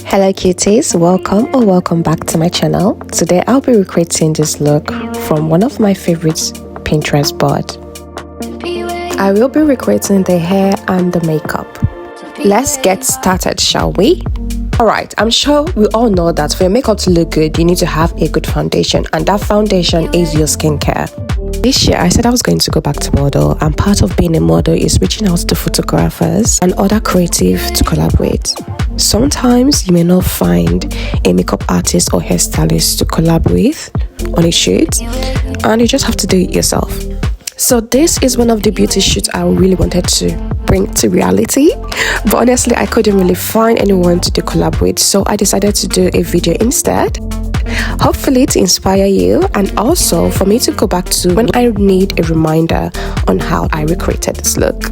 Hello cuties, welcome back to my channel. Today I'll be recreating this look from one of my favorites Pinterest board. I will be recreating the hair and the makeup. Let's get started, shall we? Alright, I'm sure we all know that for your makeup to look good, you need to have a good foundation, and that foundation is your skincare. This year, I said I was going to go back to model, and part of being a model is reaching out to photographers and other creative to collaborate. Sometimes you may not find a makeup artist or hairstylist to collaborate on a shoot, and you just have to do it yourself. So this is one of the beauty shoots I really wanted to bring to reality, but honestly I couldn't really find anyone to collaborate, so I decided to do a video instead. Hopefully to inspire you, and also for me to go back to when I need a reminder on how I recreated this look.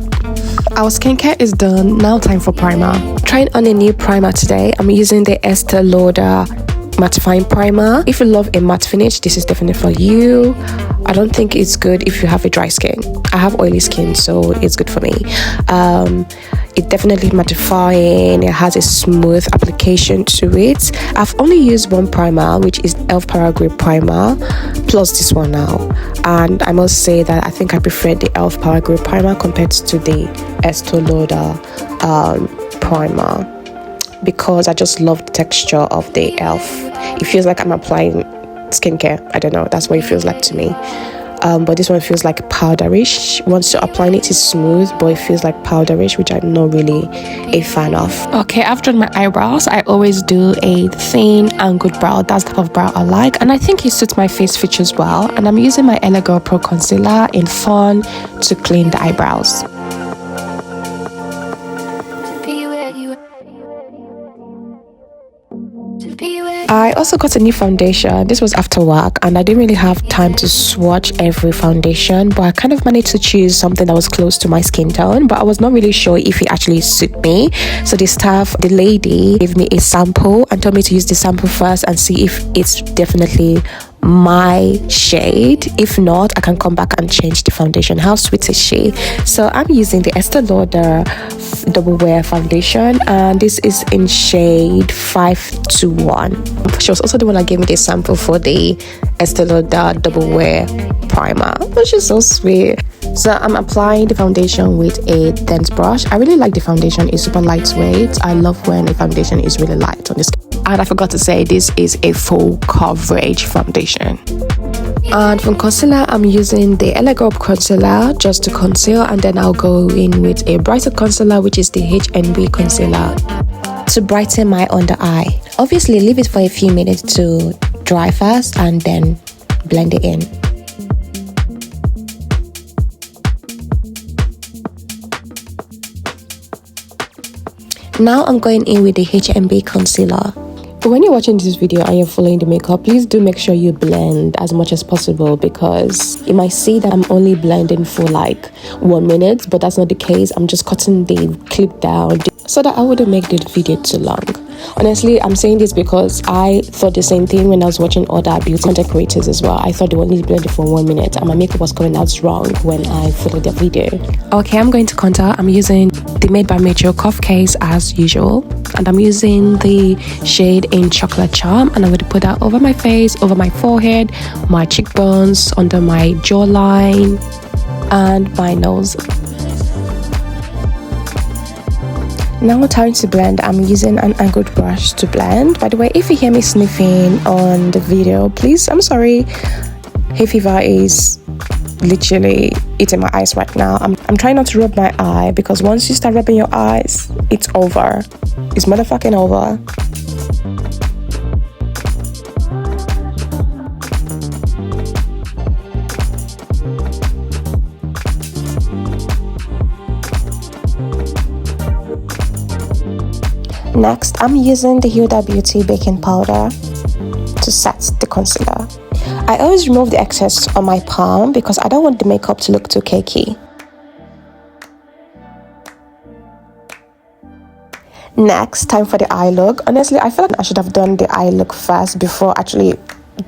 Our skincare is done, now time for primer. Trying on a new primer today. I'm using the Estée Lauder Mattifying Primer. If you love a matte finish, this is definitely for you. I don't think it's good if you have a dry skin. I have oily skin, so it's good for me. It's definitely mattifying. It has a smooth application to it. I've only used one primer, which is e.l.f. Paragraph Primer, plus this one now. And I must say that I think I prefer the e.l.f. Paragraph Primer compared to the Estée Lauder primer, because I just love the texture of the e.l.f. It feels like I'm applying skincare. I don't know, that's what it feels like to me. But this one feels like powderish. Once you're applying it, it's smooth, but it feels like powderish, which I'm not really a fan of. Okay, I've done my eyebrows. I always do a thin angled brow. That's the type of brow I like, and I think it suits my face features well. And I'm using my Elegant Pro Concealer in Fawn to clean the eyebrows. I also got a new foundation. This was after work, and I didn't really have time to swatch every foundation, but I kind of managed to choose something that was close to my skin tone, but I was not really sure if it actually suit me. So the lady gave me a sample and told me to use the sample first and see if it's definitely my shade. If not, I can come back and change the foundation. How sweet is she? So I'm using the Estée Lauder Double Wear foundation, and this is in shade 521. She was also the one that gave me the sample for the Estée Lauder Double Wear primer, which is so sweet. So I'm applying the foundation with a dense brush. I really like the foundation. It's super lightweight. I love when a foundation is really light on the skin. And I forgot to say, this is a full coverage foundation. And for concealer, I'm using the Elegant Concealer just to conceal, and then I'll go in with a brighter concealer, which is the HNB concealer, to brighten my under eye. Obviously, leave it for a few minutes to dry first and then blend it in. Now I'm going in with the HNB concealer. But when you're watching this video and you're following the makeup, please do make sure you blend as much as possible, because you might see that I'm only blending for like 1 minute, but that's not the case. I'm just cutting the clip down so that I wouldn't make the video too long. Honestly, I'm saying this because I thought the same thing when I was watching other beauty content creators as well. I thought they only blended for 1 minute, and my makeup was coming out wrong when I followed their video. Okay, I'm going to contour. I'm using the Made by Metro Cuff Case as usual, and I'm using the shade in Chocolate Charm, and I'm going to put that over my face, over my forehead, my cheekbones, under my jawline, and my nose. Now time to blend. I'm using an angled brush to blend. By the way, if you hear me sniffing on the video, please, I'm sorry. Hay fever is literally eating my eyes right now. I'm trying not to rub my eye, because once you start rubbing your eyes, it's over. It's motherfucking over. Next, I'm using the Huda Beauty baking powder to set the concealer. I always remove the excess on my palm because I don't want the makeup to look too cakey. Next, time for the eye look. Honestly, I feel like I should have done the eye look first before actually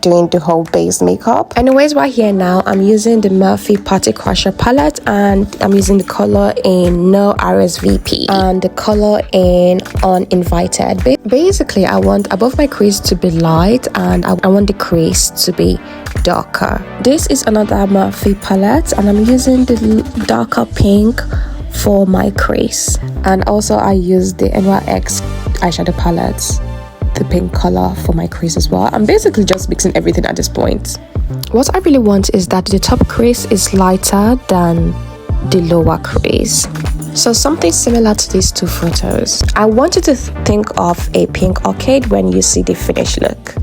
doing the whole base makeup. Anyways, right here now, I'm using the Morphe Party Crusher palette, and I'm using the color in No RSVP and the color in Uninvited. Basically, I want above my crease to be light, and I want the crease to be darker. This is another Morphe palette, and I'm using the darker pink for my crease. And also I use the NYX eyeshadow palettes, the pink color for my crease as well. I'm basically just mixing everything at this point. What I really want is that the top crease is lighter than the lower crease. So something similar to these two photos. I want you to think of a pink orchid when you see the finished look.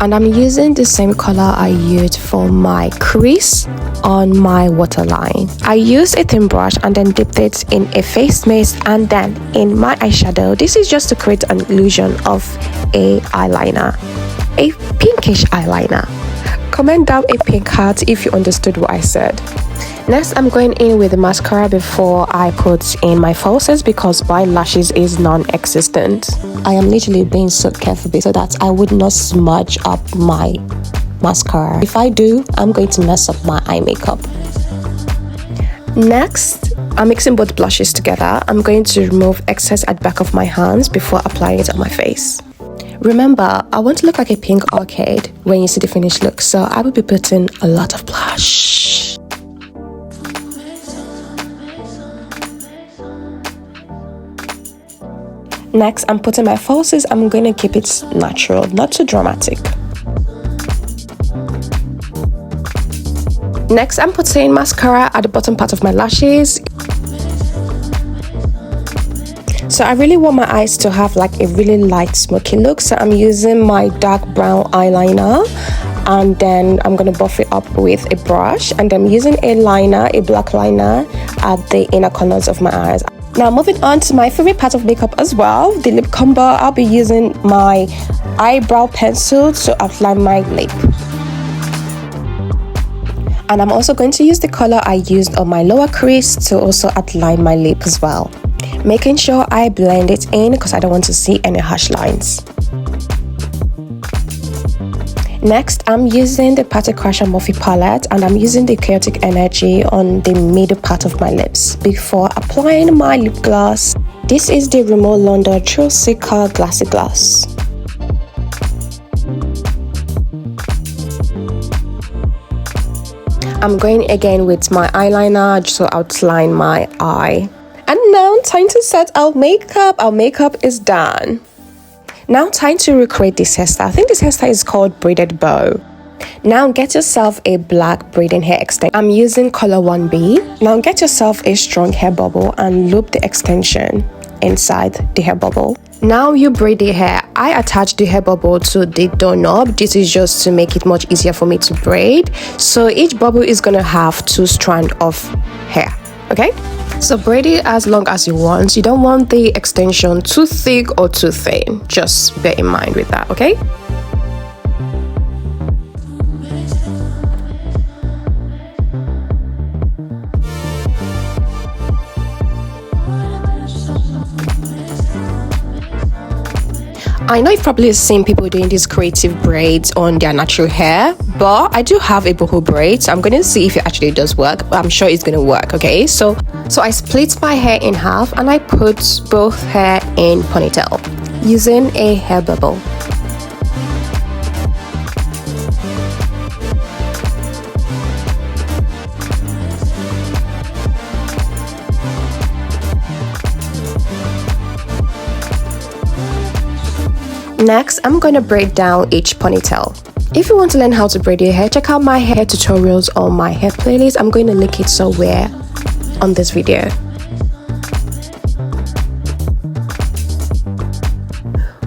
And I'm using the same color I used for my crease on my waterline. I used a thin brush and then dipped it in a face mist and then in my eyeshadow. This is just to create an illusion of a eyeliner, a pinkish eyeliner. Comment down a pink heart if you understood what I said. Next, I'm going in with the mascara before I put in my falsies because my lashes is non-existent. I am literally being so careful so that I would not smudge up my mascara. If I do, I'm going to mess up my eye makeup. Next, I'm mixing both blushes together. I'm going to remove excess at the back of my hands before applying it on my face. Remember, I want to look like a pink orchid when you see the finished look, so I will be putting a lot of blush. Next, I'm putting my falsies. I'm going to keep it natural, not too dramatic. Next, I'm putting mascara at the bottom part of my lashes. So I really want my eyes to have like a really light smoky look. So I'm using my dark brown eyeliner, and then I'm going to buff it up with a brush. And I'm using a liner, a black liner at the inner corners of my eyes. Now moving on to my favorite part of makeup as well, the lip combo. I'll be using my eyebrow pencil to outline my lip. And I'm also going to use the color I used on my lower crease to also outline my lip as well. Making sure I blend it in because I don't want to see any harsh lines. Next, I'm using the Party Crusher Morphe palette, and I'm using the Chaotic Energy on the middle part of my lips before applying my lip gloss. This is the Rimmel London True Seeker Glassy Gloss. I'm going again with my eyeliner just to outline my eye. And now time to set our makeup. Our makeup is done. Now time to recreate this hairstyle. I think this hairstyle is called braided bow. Now get yourself a black braiding hair extension. I'm using color 1B. Now get yourself a strong hair bubble and loop the extension inside the hair bubble. Now you braid the hair. I attach the hair bubble to the doorknob. This is just to make it much easier for me to braid. So each bubble is gonna have 2 strands of hair. Okay? So braid it as long as you want. You don't want the extension too thick or too thin. Just bear in mind with that, okay? I know you've probably seen people doing these creative braids on their natural hair, but I do have a boho braid, so I'm going to see if it actually does work, but I'm sure it's going to work, okay? So I split my hair in half and I put both hair in ponytail using a hair bubble. Next, I'm going to braid down each ponytail. If you want to learn how to braid your hair, check out my hair tutorials on my hair playlist. I'm going to link it somewhere on this video.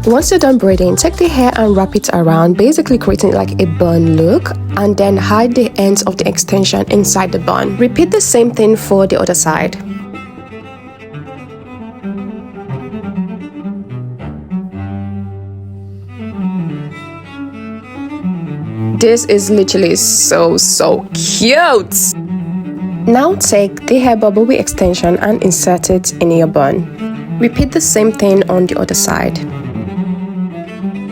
Once you're done braiding, take the hair and wrap it around, basically creating like a bun look, and then hide the ends of the extension inside the bun. Repeat the same thing for the other side. This is literally so cute. Now take the hair bubble with extension and insert it in your bun. Repeat the same thing on the other side. You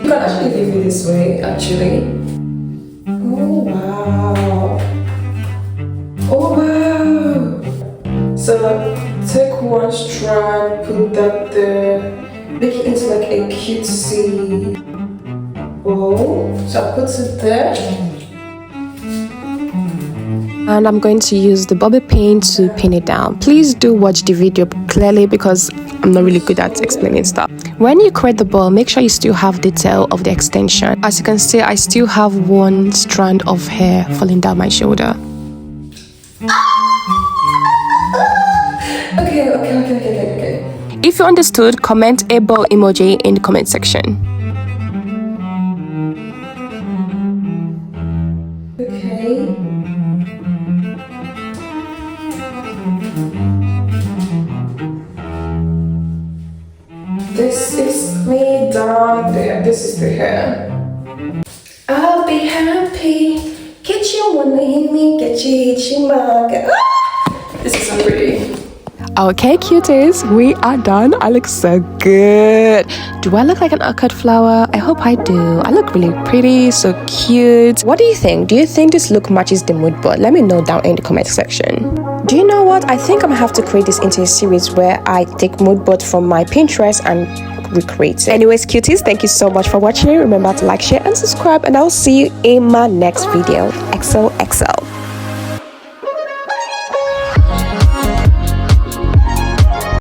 can actually leave it this way, actually. make it into like a cutesy bowl. So I'll put it there. And I'm going to use the bobby pin to pin it down. Please do watch the video clearly because I'm not really good at explaining stuff. When you create the ball, make sure you still have the tail of the extension. As you can see, I still have one strand of hair falling down my shoulder. Okay. If you understood, comment a ball emoji in the comment section. Okay. This is me down there. This is the hair. I'll be happy. Get you wanna hit me, get you itchy market. This is so pretty. Okay, cuties, we are done. I look so good. Do I look like an orchid flower? I hope I do. I look really pretty, so cute. What do you think? Do you think this look matches the mood board? Let me know down in the comment section. Do you know what? I think I'm gonna have to create this into a series where I take mood board from my Pinterest and recreate it. Anyways, cuties, thank you so much for watching. Remember to like, share, and subscribe, and I'll see you in my next video. XOXO.